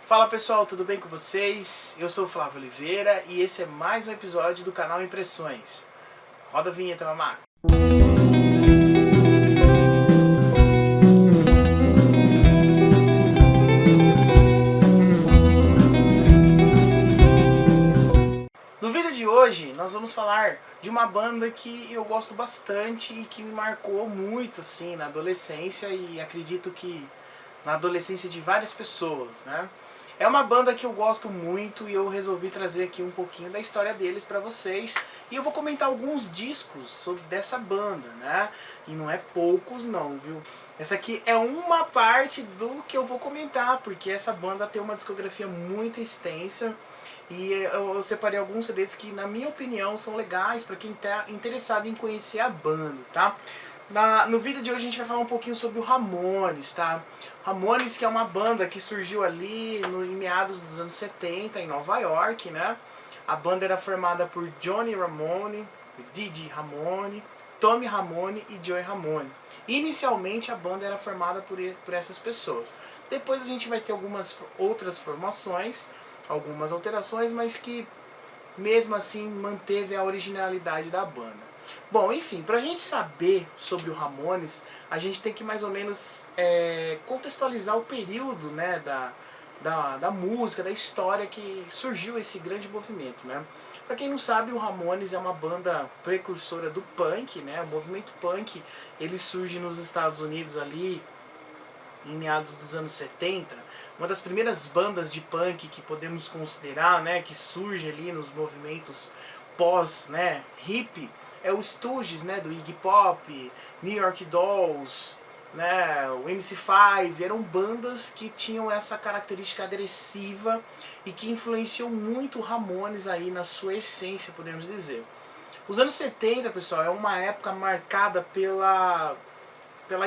Fala pessoal, tudo bem com vocês? Eu sou o Flávio Oliveira e esse é mais um episódio do canal Impressões. Roda a vinheta, mamá! No vídeo de hoje nós vamos falar de uma banda que eu gosto bastante e que me marcou muito assim na adolescência e acredito que na adolescência de várias pessoas, né? É uma banda que eu gosto muito e eu resolvi trazer aqui um pouquinho da história deles pra vocês. E eu vou comentar alguns discos sobre dessa banda, né? E não é poucos não, viu? Essa aqui é uma parte do que eu vou comentar, porque essa banda tem uma discografia muito extensa. E eu separei alguns CDs que, na minha opinião, são legais pra quem tá interessado em conhecer a banda, tá? No vídeo de hoje a gente vai falar um pouquinho sobre o Ramones, tá? Ramones, que é uma banda que surgiu ali em meados dos anos 70 em Nova York, né? A banda era formada por Johnny Ramone, Didi Ramone, Tommy Ramone e Joey Ramone. Inicialmente a banda era formada por essas pessoas. Depois a gente vai ter algumas outras formações, algumas alterações, mas que mesmo assim manteve a originalidade da banda. Bom, enfim, pra gente saber sobre o Ramones, a gente tem que mais ou menos contextualizar o período, né, da música, da história que surgiu esse grande movimento, né? Pra quem não sabe, o Ramones é uma banda precursora do punk, né? O movimento punk, ele surge nos Estados Unidos ali em meados dos anos 70, uma das primeiras bandas de punk que podemos considerar, né, que surge ali nos movimentos pós, né, hippie, é o Stooges, né, do Iggy Pop, New York Dolls, né, o MC5, eram bandas que tinham essa característica agressiva e que influenciou muito o Ramones aí na sua essência, podemos dizer. Os anos 70, pessoal, é uma época marcada pela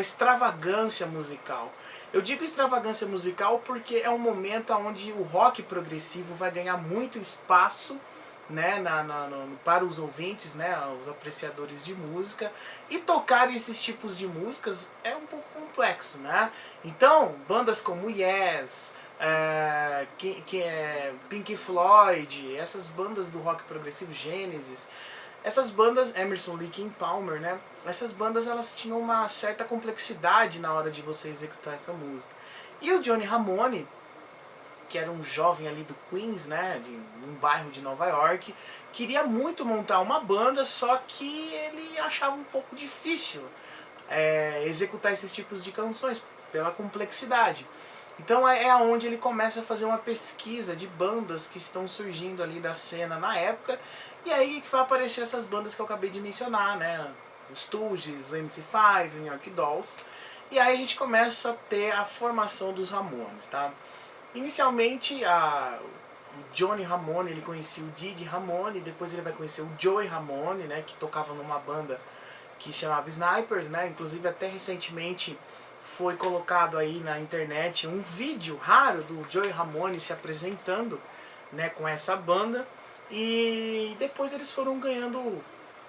extravagância musical. Eu digo extravagância musical porque é um momento onde o rock progressivo vai ganhar muito espaço, né, para os ouvintes, né, os apreciadores de música, e tocar esses tipos de músicas é um pouco complexo, né? Então, bandas como Yes, Pink Floyd, essas bandas do rock progressivo, Genesis, essas bandas, Emerson, Lake e Palmer, né? Essas bandas elas tinham uma certa complexidade na hora de você executar essa música. E o Johnny Ramone, que era um jovem ali do Queens, né, de um bairro de Nova York, queria muito montar uma banda, só que ele achava um pouco difícil executar esses tipos de canções pela complexidade. Então é onde ele começa a fazer uma pesquisa de bandas que estão surgindo ali da cena na época, e aí que vai aparecer essas bandas que eu acabei de mencionar, né? Os Stooges, o MC5, o New York Dolls, e aí a gente começa a ter a formação dos Ramones, tá? Inicialmente o Johnny Ramone, ele conhecia o Didi Ramone, depois ele vai conhecer o Joey Ramone, né, que tocava numa banda que chamava Snipers, né? Inclusive até recentemente foi colocado aí na internet um vídeo raro do Joey Ramone se apresentando, né, com essa banda, e depois eles foram ganhando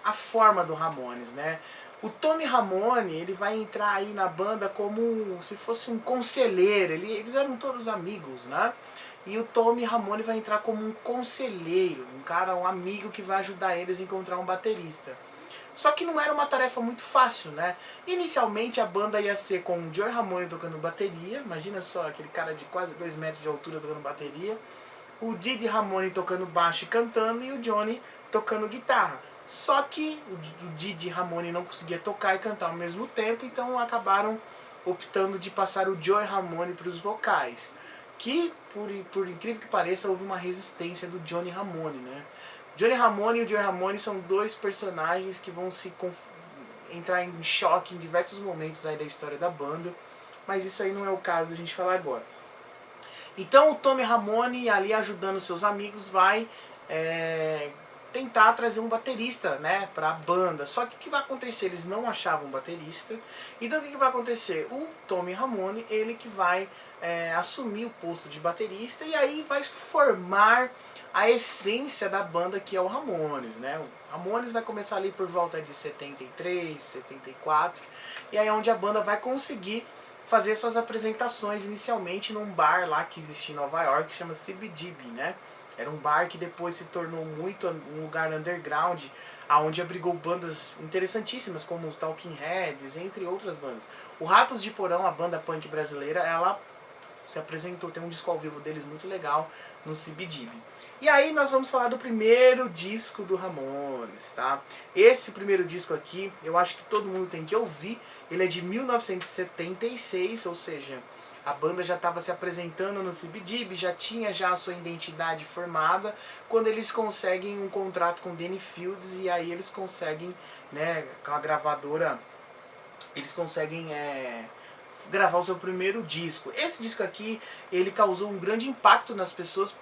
a forma do Ramones, né? O Tommy Ramone, ele vai entrar aí na banda como se fosse um conselheiro, eles eram todos amigos, né? E o Tommy Ramone vai entrar como um conselheiro, um amigo que vai ajudar eles a encontrar um baterista. Só que não era uma tarefa muito fácil, né? Inicialmente a banda ia ser com o Joey Ramone tocando bateria, imagina só, aquele cara de quase 2 metros de altura tocando bateria, o Didi Ramone tocando baixo e cantando, e o Johnny tocando guitarra. Só que o Didi Ramone não conseguia tocar e cantar ao mesmo tempo, então acabaram optando de passar o Joey Ramone para os vocais. Que, por incrível que pareça, houve uma resistência do Johnny Ramone, né? Johnny Ramone e o Joey Ramone são dois personagens que vão entrar em choque em diversos momentos aí da história da banda, mas isso aí não é o caso da gente falar agora. Então o Tommy Ramone, ali ajudando seus amigos, vai tentar trazer um baterista, né, para a banda. Só que o que vai acontecer? Eles não achavam um baterista. Então o que vai acontecer? O Tommy Ramone, ele que vai assumir o posto de baterista, e aí vai formar a essência da banda, que é o Ramones, né? O Ramones vai começar ali por volta de 73, 74, e aí é onde a banda vai conseguir fazer suas apresentações inicialmente num bar lá que existia em Nova York, que chama CBGB, né? Era um bar que depois se tornou muito um lugar underground, aonde abrigou bandas interessantíssimas como os Talking Heads, entre outras bandas. O Ratos de Porão, a banda punk brasileira, ela se apresentou, tem um disco ao vivo deles muito legal no CBGB. E aí nós vamos falar do primeiro disco do Ramones, tá? Esse primeiro disco aqui, eu acho que todo mundo tem que ouvir. Ele é de 1976, ou seja, a banda já estava se apresentando no CBGB, já tinha já a sua identidade formada, quando eles conseguem um contrato com Danny Fields, e aí eles conseguem, né, com a gravadora, eles conseguem gravar o seu primeiro disco. Esse disco aqui, ele causou um grande impacto nas pessoas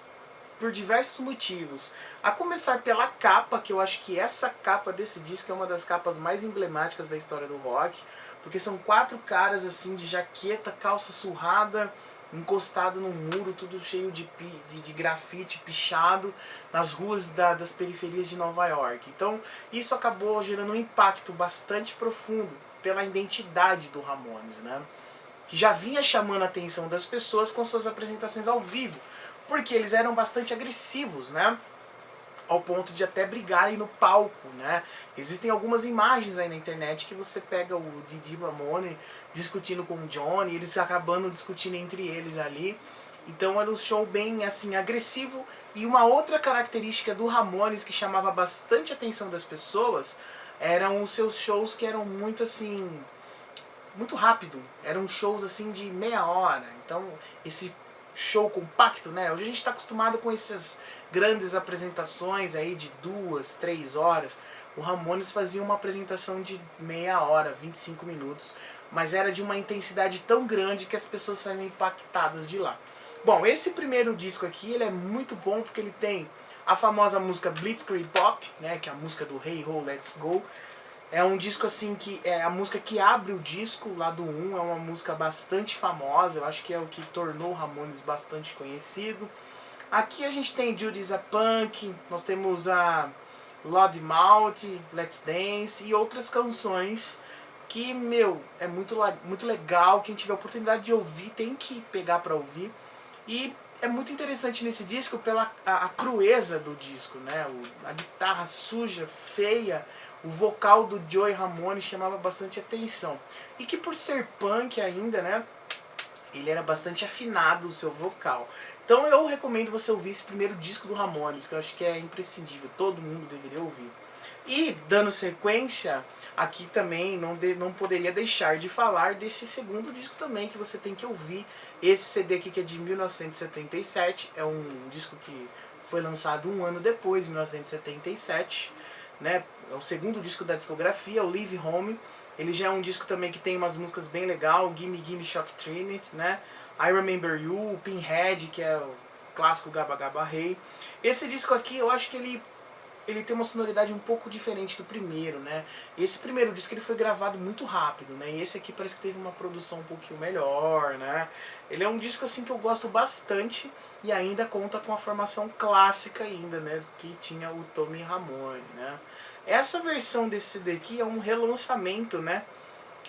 por diversos motivos. A começar pela capa, que eu acho que essa capa desse disco é uma das capas mais emblemáticas da história do rock, porque são 4 caras assim de jaqueta, calça surrada, encostado no muro, tudo cheio de grafite pichado nas ruas das periferias de Nova York. Então isso acabou gerando um impacto bastante profundo pela identidade do Ramones, né? Que já vinha chamando a atenção das pessoas com suas apresentações ao vivo, porque eles eram bastante agressivos, né? Ao ponto de até brigarem no palco, né? Existem algumas imagens aí na internet que você pega o Didi Ramone discutindo com o Johnny, eles acabando discutindo entre eles ali. Então era um show bem assim agressivo. E uma outra característica do Ramones que chamava bastante a atenção das pessoas eram os seus shows que eram muito assim, muito rápido. Eram shows assim de meia hora. Então esse show compacto, né? Hoje a gente está acostumado com essas grandes apresentações aí de 2, 3 horas. O Ramones fazia uma apresentação de meia hora, 25 minutos, mas era de uma intensidade tão grande que as pessoas saíam impactadas de lá. Bom, esse primeiro disco aqui, ele é muito bom porque ele tem a famosa música Blitzkrieg Pop, né, que é a música do Hey Ho, Let's Go. É um disco assim que é a música que abre o disco, lá do 1, é uma música bastante famosa, eu acho que é o que tornou o Ramones bastante conhecido. Aqui a gente tem Judy's a Punk, nós temos a Lord Mouth, Let's Dance e outras canções que, meu, é muito legal, quem tiver a oportunidade de ouvir tem que pegar pra ouvir. E é muito interessante nesse disco pela a crueza do disco, né? A guitarra suja, feia, o vocal do Joey Ramone chamava bastante atenção. E que por ser punk ainda, né? Ele era bastante afinado o seu vocal. Então eu recomendo você ouvir esse primeiro disco do Ramones, que eu acho que é imprescindível, todo mundo deveria ouvir. E dando sequência, aqui também não poderia deixar de falar desse segundo disco também que você tem que ouvir. Esse CD aqui que é de 1977, é um disco que foi lançado um ano depois, 1977, né? É o segundo disco da discografia, o Live Home. Ele já é um disco também que tem umas músicas bem legal, Gimme Gimme Shock Trinity, né? I Remember You, o Pinhead, que é o clássico Gabba Gabba Hey. Esse disco aqui, eu acho que ele tem uma sonoridade um pouco diferente do primeiro, né? Esse primeiro disco ele foi gravado muito rápido, né? E esse aqui parece que teve uma produção um pouquinho melhor, né? Ele é um disco assim que eu gosto bastante e ainda conta com a formação clássica ainda, né? Que tinha o Tommy Ramone, né? Essa versão desse CD aqui é um relançamento, né?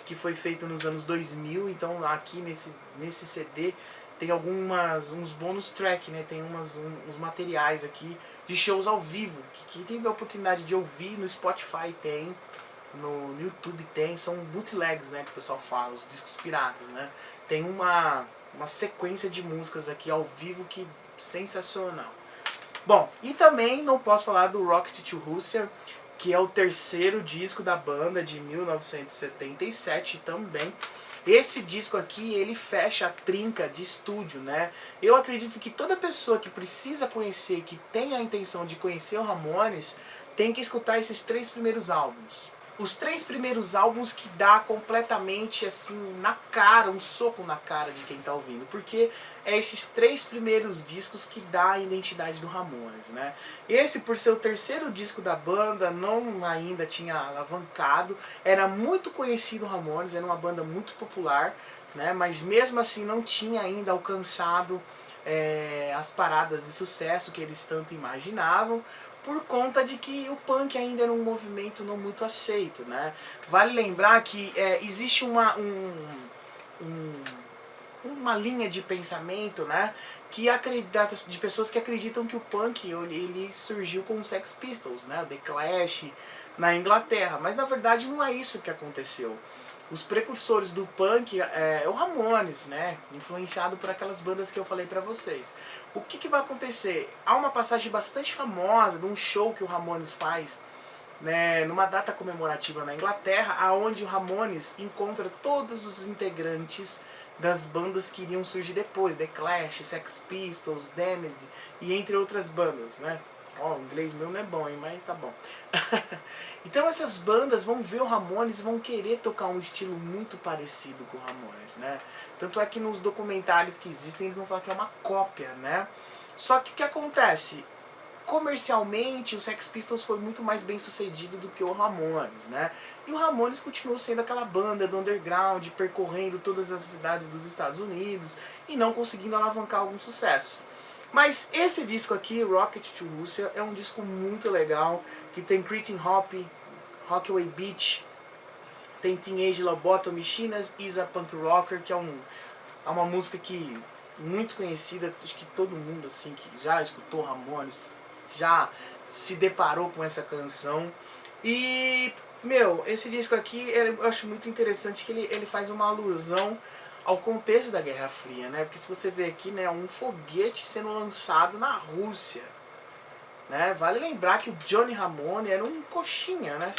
Que foi feito nos anos 2000, então aqui nesse CD tem uns bônus track, né? Tem uns materiais aqui de shows ao vivo, que quem teve a oportunidade de ouvir no Spotify tem, no YouTube tem, são bootlegs, né, que o pessoal fala, os discos piratas, né? Tem uma sequência de músicas aqui ao vivo que sensacional. Bom, e também não posso falar do Rocket to Russia, que é o terceiro disco da banda de 1977 também. Esse disco aqui, ele fecha a trinca de estúdio, né? Eu acredito que toda pessoa que precisa conhecer, que tem a intenção de conhecer o Ramones, tem que escutar esses 3 primeiros álbuns. Os 3 primeiros álbuns que dá completamente assim, na cara, um soco na cara de quem tá ouvindo. Porque é esses 3 primeiros discos que dá a identidade do Ramones, né? Esse, por ser o terceiro disco da banda, não ainda tinha alavancado. Era muito conhecido o Ramones, era uma banda muito popular, né? Mas mesmo assim não tinha ainda alcançado as paradas de sucesso que eles tanto imaginavam, por conta de que o punk ainda era um movimento não muito aceito, né? Vale lembrar que existe uma linha de pensamento, né, que acredita, de pessoas que acreditam que o punk ele surgiu com os Sex Pistols, né, The Clash na Inglaterra, mas na verdade não é isso que aconteceu. Os precursores do punk é o Ramones, né, influenciado por aquelas bandas que eu falei pra vocês. O que vai acontecer? Há uma passagem bastante famosa de um show que o Ramones faz, né, numa data comemorativa na Inglaterra, aonde o Ramones encontra todos os integrantes das bandas que iriam surgir depois, The Clash, Sex Pistols, Damned e entre outras bandas, né? Ó, o inglês meu não é bom, hein, mas tá bom. Então essas bandas vão ver o Ramones e vão querer tocar um estilo muito parecido com o Ramones, né? Tanto é que nos documentários que existem eles vão falar que é uma cópia, né? Só que o que acontece? Comercialmente, o Sex Pistols foi muito mais bem sucedido do que o Ramones, né? E o Ramones continuou sendo aquela banda do underground, percorrendo todas as cidades dos Estados Unidos e não conseguindo alavancar algum sucesso. Mas esse disco aqui, Rocket to Russia, é um disco muito legal, que tem Cretin Hop, Rockaway Beach, tem Teenage Lobotomy, Chinas Is a Punk Rocker, que é uma música que muito conhecida, acho que todo mundo assim que já escutou Ramones já se deparou com essa canção. E, meu, esse disco aqui eu acho muito interessante que ele faz uma alusão ao contexto da Guerra Fria, né? Porque se você vê aqui, né, um foguete sendo lançado na Rússia, né? Vale lembrar que o Johnny Ramone era um coxinha, né?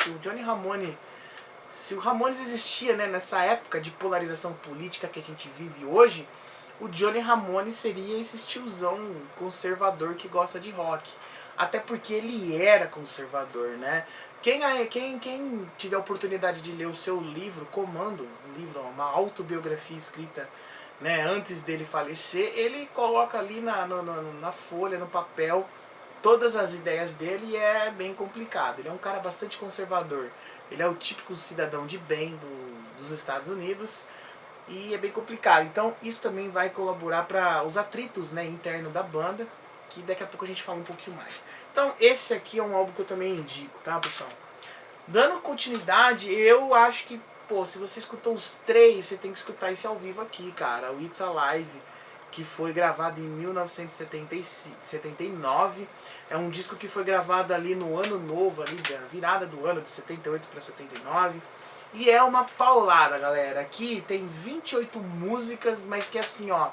Se o Ramones existia, né, nessa época de polarização política que a gente vive hoje, o Johnny Ramone seria esse tiozão conservador que gosta de rock. Até porque ele era conservador, né? Quem tiver a oportunidade de ler o seu livro, Comando, um livro, uma autobiografia escrita, né, antes dele falecer, ele coloca ali na folha, no papel, todas as ideias dele e é bem complicado. Ele é um cara bastante conservador. Ele é o típico cidadão de bem dos Estados Unidos e é bem complicado. Então isso também vai colaborar para os atritos, né, internos da banda, que daqui a pouco a gente fala um pouquinho mais. Então esse aqui é um álbum que eu também indico, tá, pessoal? Dando continuidade, eu acho que, pô, se você escutou os três, você tem que escutar esse ao vivo aqui, cara. O It's Alive, que foi gravado em 1979. É um disco que foi gravado ali no ano novo, ali da virada do ano, de 78 para 79. E é uma paulada, galera. Aqui tem 28 músicas, mas que assim, ó,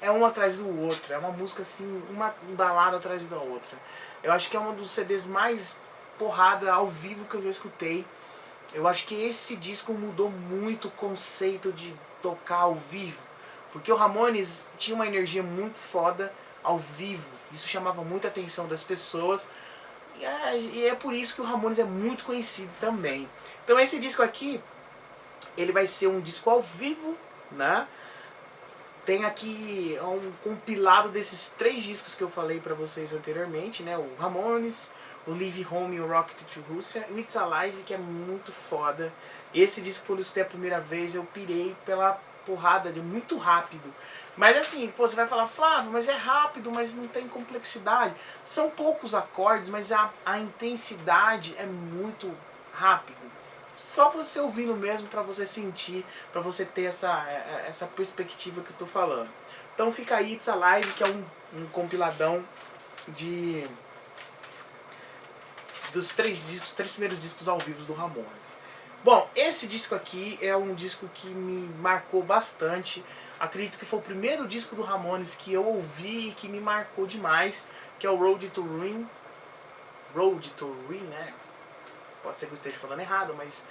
é um atrás do outro. É uma música assim, uma balada atrás da outra. Eu acho que é um dos CDs mais porrada ao vivo que eu já escutei. Eu acho que esse disco mudou muito o conceito de tocar ao vivo. Porque o Ramones tinha uma energia muito foda ao vivo. Isso chamava muita atenção das pessoas. E é por isso que o Ramones é muito conhecido também. Então esse disco aqui, ele vai ser um disco ao vivo, né? Tem aqui um compilado desses três discos que eu falei pra vocês anteriormente, né? O Ramones, o Live Home e o Rocket to Russia. O It's Alive, que é muito foda. Esse disco, quando eu escutei a primeira vez, eu pirei pela porrada, de muito rápido. Mas assim, pô, você vai falar, Flávio, mas é rápido, mas não tem complexidade. São poucos acordes, mas a intensidade é muito rápido. Só você ouvindo mesmo pra você sentir, pra você ter essa perspectiva que eu tô falando. Então fica aí, It's Alive, que é um compiladão dos três primeiros discos ao vivo do Ramones. Bom, esse disco aqui é um disco que me marcou bastante. Acredito que foi o primeiro disco do Ramones que eu ouvi e que me marcou demais, que é o Road to Ruin. Road to Ruin, né? Pode ser que eu esteja falando errado, mas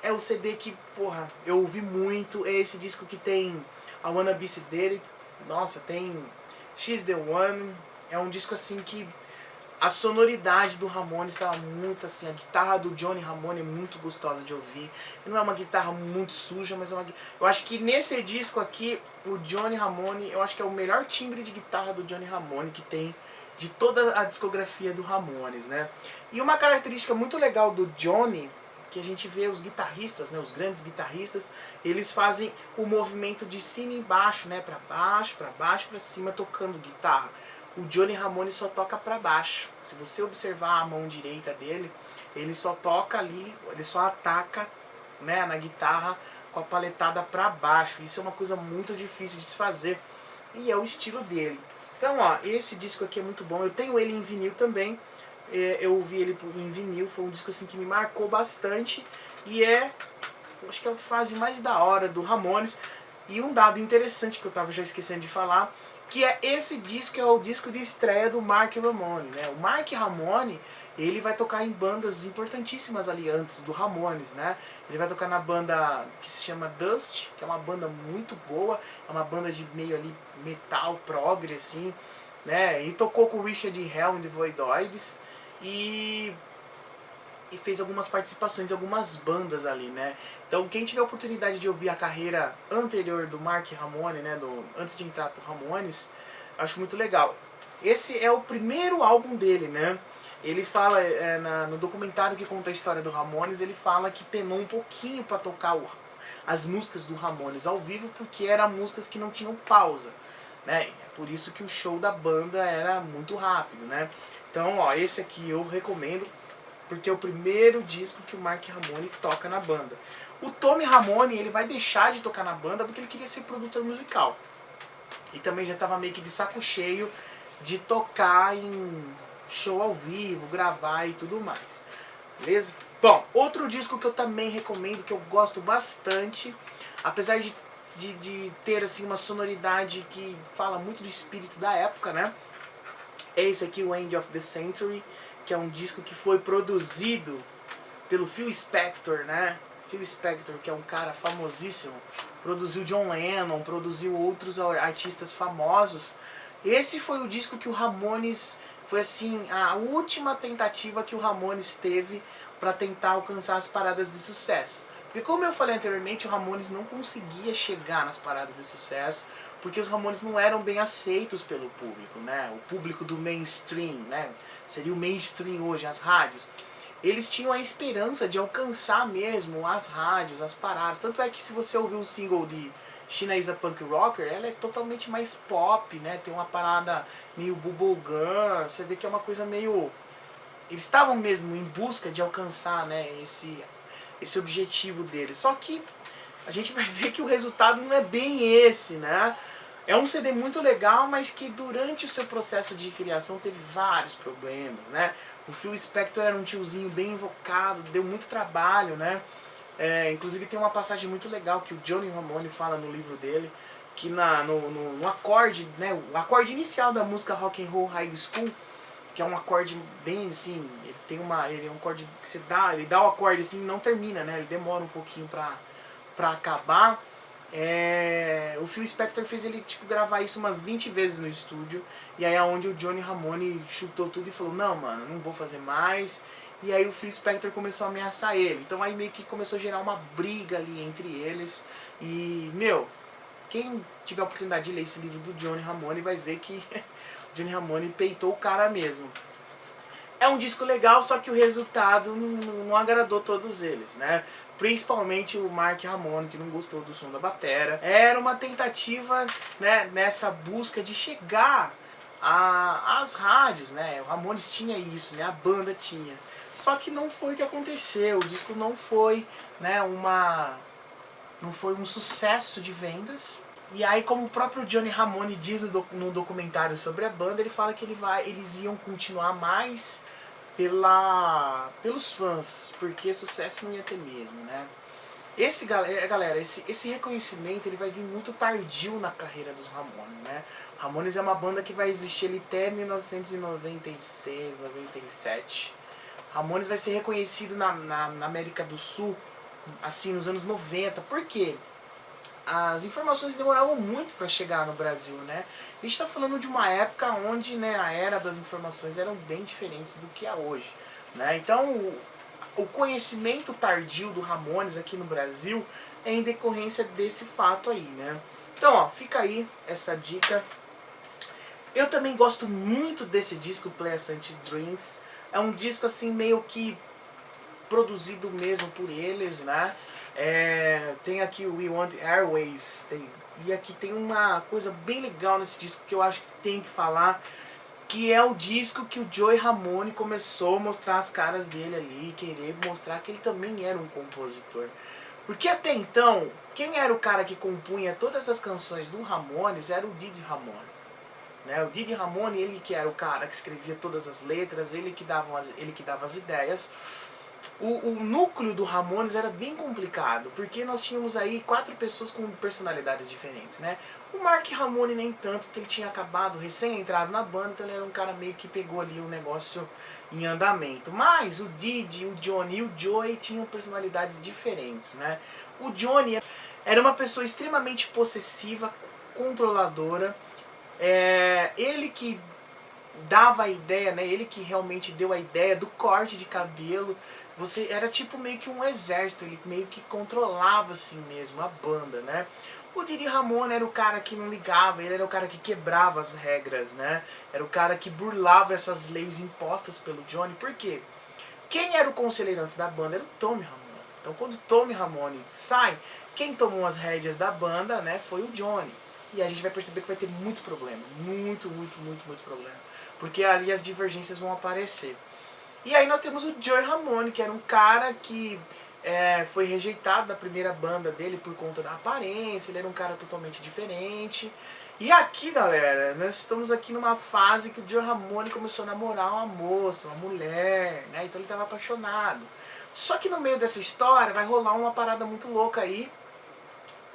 é o CD que, porra, eu ouvi muito. É esse disco que tem I Wanna Be Sedated. Nossa, tem She's the One. É um disco assim que a sonoridade do Ramones estava muito assim, a guitarra do Johnny Ramone é muito gostosa de ouvir. Não é uma guitarra muito suja, mas é uma... Eu acho que nesse disco aqui, o Johnny Ramone, eu acho que é o melhor timbre de guitarra do Johnny Ramone que tem de toda a discografia do Ramones, né? E uma característica muito legal do Johnny, que a gente vê os guitarristas, né, os grandes guitarristas, eles fazem o movimento de cima e baixo, né, para baixo, para cima, tocando guitarra. O Johnny Ramone só toca para baixo. Se você observar a mão direita dele, ele só toca ali, ele só ataca, né, na guitarra com a paletada pra baixo. Isso é uma coisa muito difícil de se fazer e é o estilo dele. Então, ó, esse disco aqui é muito bom. Eu tenho ele em vinil também. Eu ouvi ele em vinil, foi um disco assim que me marcou bastante. E acho que é a fase mais da hora do Ramones. E um dado interessante que eu tava já esquecendo de falar, que é esse disco é o disco de estreia do Mark Ramone, né? O Mark Ramone, ele vai tocar em bandas importantíssimas ali antes do Ramones, né? Ele vai tocar na banda que se chama Dust, que é uma banda muito boa, é uma banda de meio ali metal, progre, assim, né? E tocou com o Richard Hell in The Voidoids e fez algumas participações em algumas bandas ali, né? Então quem tiver a oportunidade de ouvir a carreira anterior do Mark Ramone, né, antes de entrar pro Ramones, acho muito legal. Esse é o primeiro álbum dele, né? Ele fala, no documentário que conta a história do Ramones, ele fala que penou um pouquinho para tocar as músicas do Ramones ao vivo, porque eram músicas que não tinham pausa, né? Por isso que o show da banda era muito rápido, né? Então, ó, esse aqui eu recomendo, porque é o primeiro disco que o Mark Ramone toca na banda. O Tommy Ramone, ele vai deixar de tocar na banda porque ele queria ser produtor musical. E também já estava meio que de saco cheio de tocar em show ao vivo, gravar e tudo mais. Beleza? Bom, outro disco que eu também recomendo, que eu gosto bastante, apesar de ter assim uma sonoridade que fala muito do espírito da época, né? É esse aqui, o End of the Century, que é um disco que foi produzido pelo Phil Spector, né? Phil Spector, que é um cara famosíssimo, produziu John Lennon, produziu outros artistas famosos. Esse foi o disco que o Ramones, foi assim, a última tentativa que o Ramones teve para tentar alcançar as paradas de sucesso. Porque como eu falei anteriormente, o Ramones não conseguia chegar nas paradas de sucesso, porque os Ramones não eram bem aceitos pelo público, né? O público do mainstream, né? Seria o mainstream hoje, as rádios. Eles tinham a esperança de alcançar mesmo as rádios, as paradas. Tanto é que se você ouvir o single de China is a Punk Rocker, ela é totalmente mais pop, né? Tem uma parada meio bubblegum, você vê que é uma coisa meio... Eles estavam mesmo em busca de alcançar, né, esse objetivo deles. Só que a gente vai ver que o resultado não é bem esse, né? É um CD muito legal, mas que durante o seu processo de criação teve vários problemas, né? O Phil Spector era um tiozinho bem invocado, deu muito trabalho, né? Inclusive tem uma passagem muito legal que o Johnny Ramone fala no livro dele, que no acorde, né, o acorde inicial da música Rock and Roll High School, que é um acorde bem assim, ele é um acorde que você dá, ele dá o acorde assim, não termina, né? Ele demora um pouquinho pra acabar. O Phil Spector fez ele tipo gravar isso umas 20 vezes no estúdio, e aí é onde o Johnny Ramone chutou tudo e falou: não, mano, não vou fazer mais. E aí o Phil Spector começou a ameaçar ele. Então aí meio que começou a gerar uma briga ali entre eles. E, meu, quem tiver a oportunidade de ler esse livro do Johnny Ramone vai ver que o Johnny Ramone peitou o cara mesmo. É um disco legal, só que o resultado não agradou todos eles, né? Principalmente o Mark Ramone, que não gostou do som da batera. Era uma tentativa, né, nessa busca de chegar às rádios, né? O Ramones tinha isso, né? A banda tinha. Só que não foi o que aconteceu. O disco não foi, né, não foi um sucesso de vendas. E aí, como o próprio Johnny Ramone diz no documentário sobre a banda, ele fala que eles iam continuar mais pelos fãs, porque sucesso não ia ter mesmo, né? Galera, esse reconhecimento ele vai vir muito tardio na carreira dos Ramones, né? Ramones é uma banda que vai existir ali até 1996, 97. Ramones vai ser reconhecido na América do Sul, assim, nos anos 90. Por quê? As informações demoravam muito para chegar no Brasil, né? A gente está falando de uma época onde, né, a era das informações eram bem diferentes do que é hoje, né? Então, o conhecimento tardio do Ramones aqui no Brasil é em decorrência desse fato aí, né? Então, ó, fica aí essa dica. Eu também gosto muito desse disco, Pleasant Dreams. É um disco assim meio que produzido mesmo por eles, né? Tem aqui o We Want Airways, e aqui tem uma coisa bem legal nesse disco que eu acho que tem que falar, que é o disco que o Joey Ramone começou a mostrar as caras dele ali, querer mostrar que ele também era um compositor. Porque até então, quem era o cara que compunha todas as canções do Ramones era o Didi Ramone. Né? O Didi Ramone, ele que era o cara que escrevia todas as letras, ele que dava as ideias. O núcleo do Ramones era bem complicado, porque nós tínhamos aí 4 pessoas com personalidades diferentes, né? O Mark Ramone nem tanto, porque ele tinha acabado, recém-entrado na banda, então ele era um cara meio que pegou ali o negócio em andamento. Mas o Didi, o Johnny e o Joey tinham personalidades diferentes, né? O Johnny era uma pessoa extremamente possessiva, controladora, ele que dava a ideia, né? Ele que realmente deu a ideia do corte de cabelo. Você era tipo meio que um exército, ele meio que controlava assim mesmo a banda, né? O Didi Ramone era o cara que não ligava, ele era o cara que quebrava as regras, né? Era o cara que burlava essas leis impostas pelo Johnny. Por quê? Quem era o conselheiro antes da banda era o Tommy Ramone. Então quando o Tommy Ramone sai, quem tomou as rédeas da banda, né, foi o Johnny. E a gente vai perceber que vai ter muito problema. Muito problema. Porque ali as divergências vão aparecer. E aí nós temos o Joey Ramone, que era um cara que foi rejeitado da primeira banda dele por conta da aparência, ele era um cara totalmente diferente. E aqui, galera, nós estamos aqui numa fase que o Joey Ramone começou a namorar uma moça, uma mulher, né? Então ele estava apaixonado. Só que no meio dessa história vai rolar uma parada muito louca aí,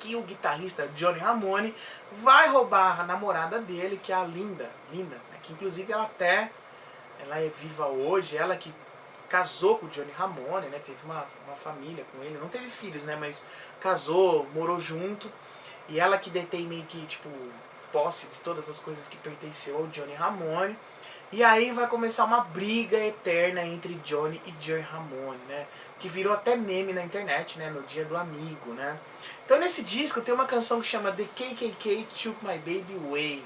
que o guitarrista Johnny Ramone vai roubar a namorada dele, que é a Linda, né? Que inclusive ela é viva hoje, ela que casou com o Johnny Ramone, né? Teve uma família com ele, não teve filhos, né? Mas casou, morou junto. E ela que detém meio que, tipo, posse de todas as coisas que pertenceu ao Johnny Ramone. E aí vai começar uma briga eterna entre Johnny e Joey Ramone, né? Que virou até meme na internet, né? No Dia do Amigo, né? Então nesse disco tem uma canção que chama The KKK Took My Baby Away.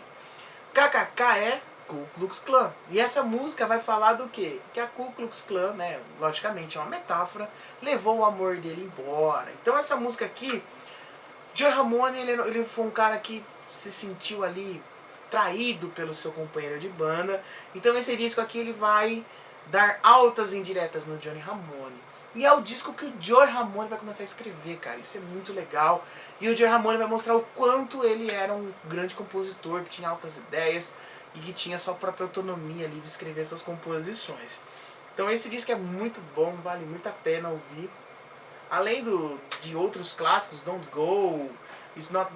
KKK é Ku Klux Klan. E essa música vai falar do quê? Que a Ku Klux Klan, né, logicamente é uma metáfora, levou o amor dele embora. Então essa música aqui, Joey Ramone, ele foi um cara que se sentiu ali traído pelo seu companheiro de banda. Então esse disco aqui ele vai dar altas indiretas no Johnny Ramone. E é o disco que o Joey Ramone vai começar a escrever, cara. Isso é muito legal. E o Joey Ramone vai mostrar o quanto ele era um grande compositor, que tinha altas ideias e que tinha sua própria autonomia ali de escrever suas composições. Então esse disco é muito bom, vale muito a pena ouvir. Além de outros clássicos, Don't Go, It's Not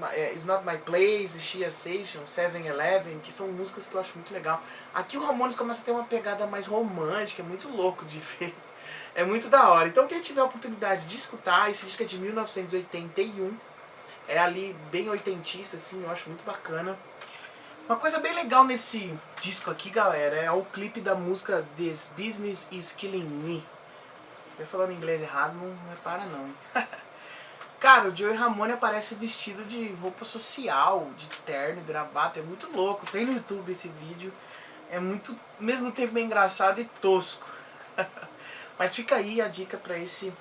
My Place, Shia Station, 7-Eleven, que são músicas que eu acho muito legal. Aqui o Ramones começa a ter uma pegada mais romântica, é muito louco de ver. É muito da hora. Então quem tiver a oportunidade de escutar, esse disco é de 1981. É ali bem oitentista, assim, eu acho muito bacana. Uma coisa bem legal nesse disco aqui, galera, é o clipe da música This Business Is Killing Me. Eu falando inglês errado, não repara não, hein? Cara, o Joey Ramone aparece vestido de roupa social, de terno e gravata, é muito louco. Tem no YouTube esse vídeo. É muito, ao mesmo tempo, bem engraçado e tosco. Mas fica aí a dica pra esse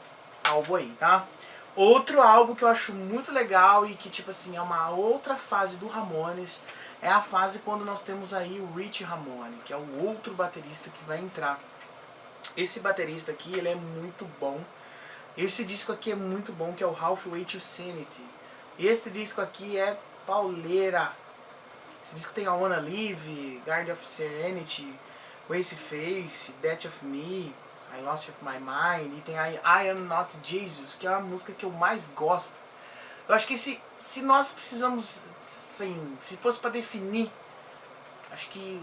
álbum aí, tá? Outro álbum que eu acho muito legal e que, tipo assim, é uma outra fase do Ramones, é a fase quando nós temos aí o Rich Ramone, que é o outro baterista que vai entrar. Esse baterista aqui, ele é muito bom. Esse disco aqui é muito bom, que é o Halfway to Sanity. Esse disco aqui é pauleira. Esse disco tem I Wanna Live, Guard of Serenity, Waste Face, Death of Me, I Lost of My Mind, e tem I Am Not Jesus, que é a música que eu mais gosto. Eu acho que se nós precisamos, assim, se fosse para definir, acho que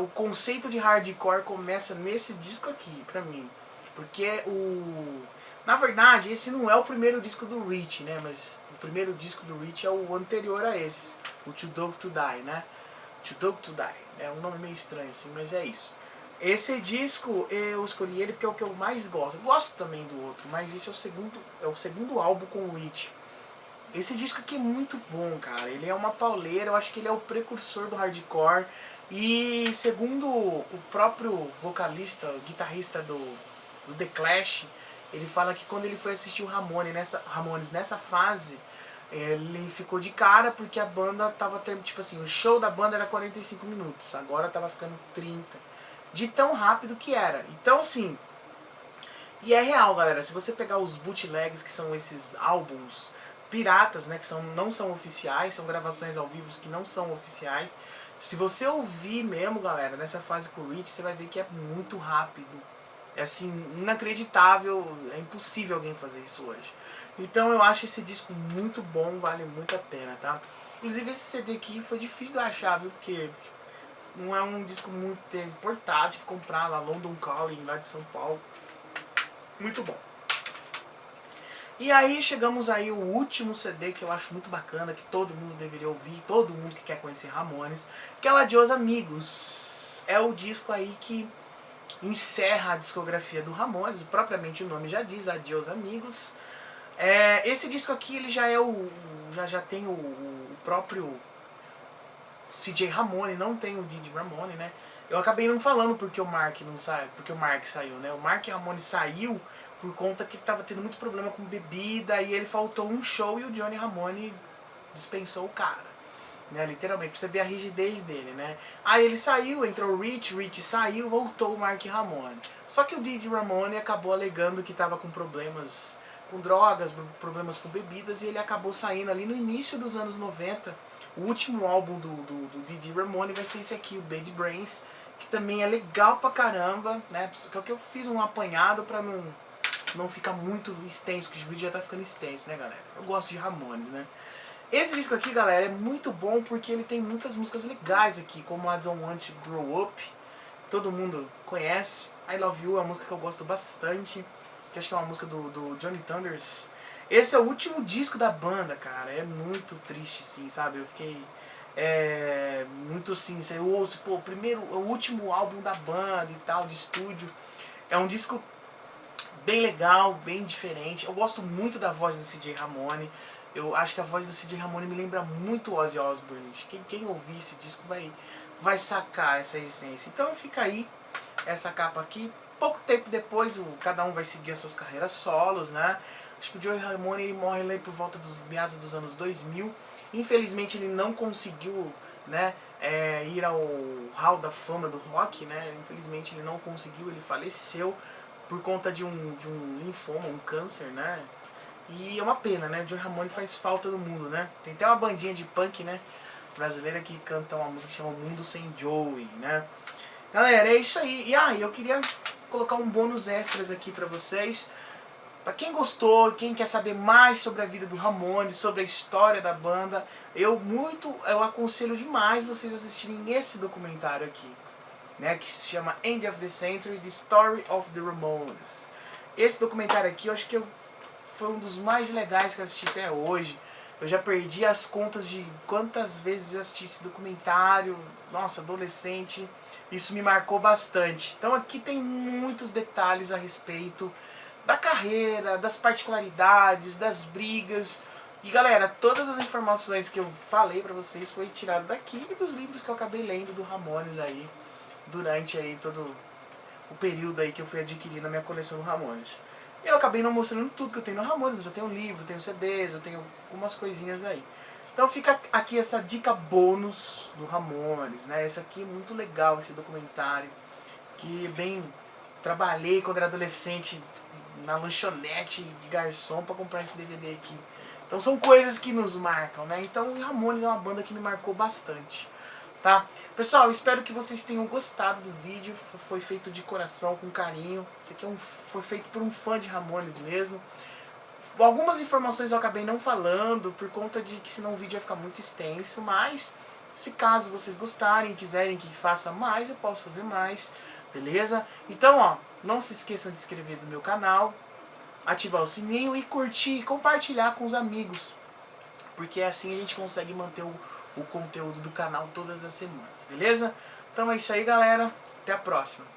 o conceito de hardcore começa nesse disco aqui, pra mim. Porque na verdade, esse não é o primeiro disco do Rich, né? Mas o primeiro disco do Rich é o anterior a esse, o Too Dope to Die, né? Too Dope to Die. É um nome meio estranho, assim, mas é isso. Esse disco, eu escolhi ele porque é o que eu mais gosto. Eu gosto também do outro, mas esse é o segundo álbum com o Rich. Esse disco aqui é muito bom, cara. Ele é uma pauleira, eu acho que ele é o precursor do hardcore. E segundo o próprio vocalista, o guitarrista do The Clash, ele fala que quando ele foi assistir o Ramones nessa fase, ele ficou de cara porque a banda tava, tipo assim, o show da banda era 45 minutos, agora tava ficando 30. De tão rápido que era. Então, assim, E é real, galera, se você pegar os bootlegs, que são esses álbuns piratas, né, que não são oficiais, são gravações ao vivo que não são oficiais, se você ouvir mesmo, galera, nessa fase com o Rich, você vai ver que é muito rápido. É assim, inacreditável, é impossível alguém fazer isso hoje. Então eu acho esse disco muito bom, vale muito a pena, tá? Inclusive esse CD aqui foi difícil de achar, viu? Porque não é um disco muito portátil de comprar lá, London Calling, lá de São Paulo. Muito bom. E aí chegamos aí o último CD que eu acho muito bacana, que todo mundo deveria ouvir, todo mundo que quer conhecer Ramones, que é o Adiós Amigos. É o disco aí que encerra a discografia do Ramones, propriamente o nome já diz, Adiós Amigos. Esse disco aqui ele já é já tem o próprio CJ Ramone, não tem o Didi Ramone, né? Eu acabei não falando porque o Mark não saiu, porque o Mark saiu, né? O Mark Ramone saiu por conta que ele tava tendo muito problema com bebida e ele faltou um show e o Johnny Ramone dispensou o cara, né? Literalmente, pra você ver a rigidez dele, né? Aí ele saiu, entrou o Rich saiu, voltou o Mark Ramone. Só que o Didi Ramone acabou alegando que tava com problemas com drogas, problemas com bebidas, e ele acabou saindo ali no início dos anos 90. O último álbum do Didi Ramone vai ser esse aqui, o Bad Brains, que também é legal pra caramba, né? Só que eu fiz um apanhado pra não ficar muito extenso, porque o vídeo já tá ficando extenso, né, galera? Eu gosto de Ramones, né? Esse disco aqui, galera, é muito bom porque ele tem muitas músicas legais aqui, como a Don't Want to Grow Up, todo mundo conhece. I Love You é uma música que eu gosto bastante, que acho que é uma música do Johnny Thunders. Esse é o último disco da banda, cara, é muito triste, sim, sabe? Eu fiquei muito assim, eu ouço, pô, o último álbum da banda e tal, de estúdio. É um disco bem legal, bem diferente. Eu gosto muito da voz do CJ Ramone. Eu acho que a voz do CJ Ramone me lembra muito Ozzy Osbourne. Quem ouvir esse disco vai sacar essa essência. Então fica aí essa capa aqui. Pouco tempo depois, cada um vai seguir as suas carreiras solos, né? Acho que o Joey Ramone ele morre lá por volta dos meados dos anos 2000. Infelizmente ele não conseguiu, né, ir ao Hall da Fama do Rock, né? Infelizmente ele não conseguiu, ele faleceu por conta de um linfoma, um câncer, né? E é uma pena, né? O Joey Ramone faz falta no mundo, né? Tem até uma bandinha de punk, né, brasileira que canta uma música que chama Mundo Sem Joey, né? Galera, é isso aí. E eu queria colocar um bônus extras aqui pra vocês. Pra quem gostou, quem quer saber mais sobre a vida do Ramones, sobre a história da banda, eu aconselho demais vocês assistirem esse documentário aqui, né, que se chama End of the Century, The Story of the Ramones. Esse documentário aqui, eu acho que foi um dos mais legais que eu assisti até hoje. Eu já perdi as contas de quantas vezes eu assisti esse documentário. Nossa, adolescente, isso me marcou bastante. Então aqui tem muitos detalhes a respeito da carreira, das particularidades, das brigas. E galera, todas as informações que eu falei pra vocês foi tirado daqui e dos livros que eu acabei lendo do Ramones aí, durante aí todo o período aí que eu fui adquirindo a minha coleção do Ramones. Eu acabei não mostrando tudo que eu tenho no Ramones, mas eu tenho livro, tenho CDs, eu tenho algumas coisinhas aí. Então fica aqui essa dica bônus do Ramones, né? Esse aqui é muito legal, esse documentário, que bem trabalhei quando era adolescente na lanchonete de garçom pra comprar esse DVD aqui. Então são coisas que nos marcam, né? Então o Ramones é uma banda que me marcou bastante, tá? Pessoal, espero que vocês tenham gostado do vídeo. Foi feito de coração, com carinho. Isso aqui foi feito por um fã de Ramones mesmo. Algumas informações eu acabei não falando, por conta de que senão o vídeo ia ficar muito extenso. Mas, se caso vocês gostarem e quiserem que faça mais, eu posso fazer mais. Beleza? Então, ó, não se esqueçam de se inscrever no meu canal, ativar o sininho e curtir e compartilhar com os amigos. Porque assim a gente consegue manter o conteúdo do canal todas as semanas, beleza? Então é isso aí, galera. Até a próxima.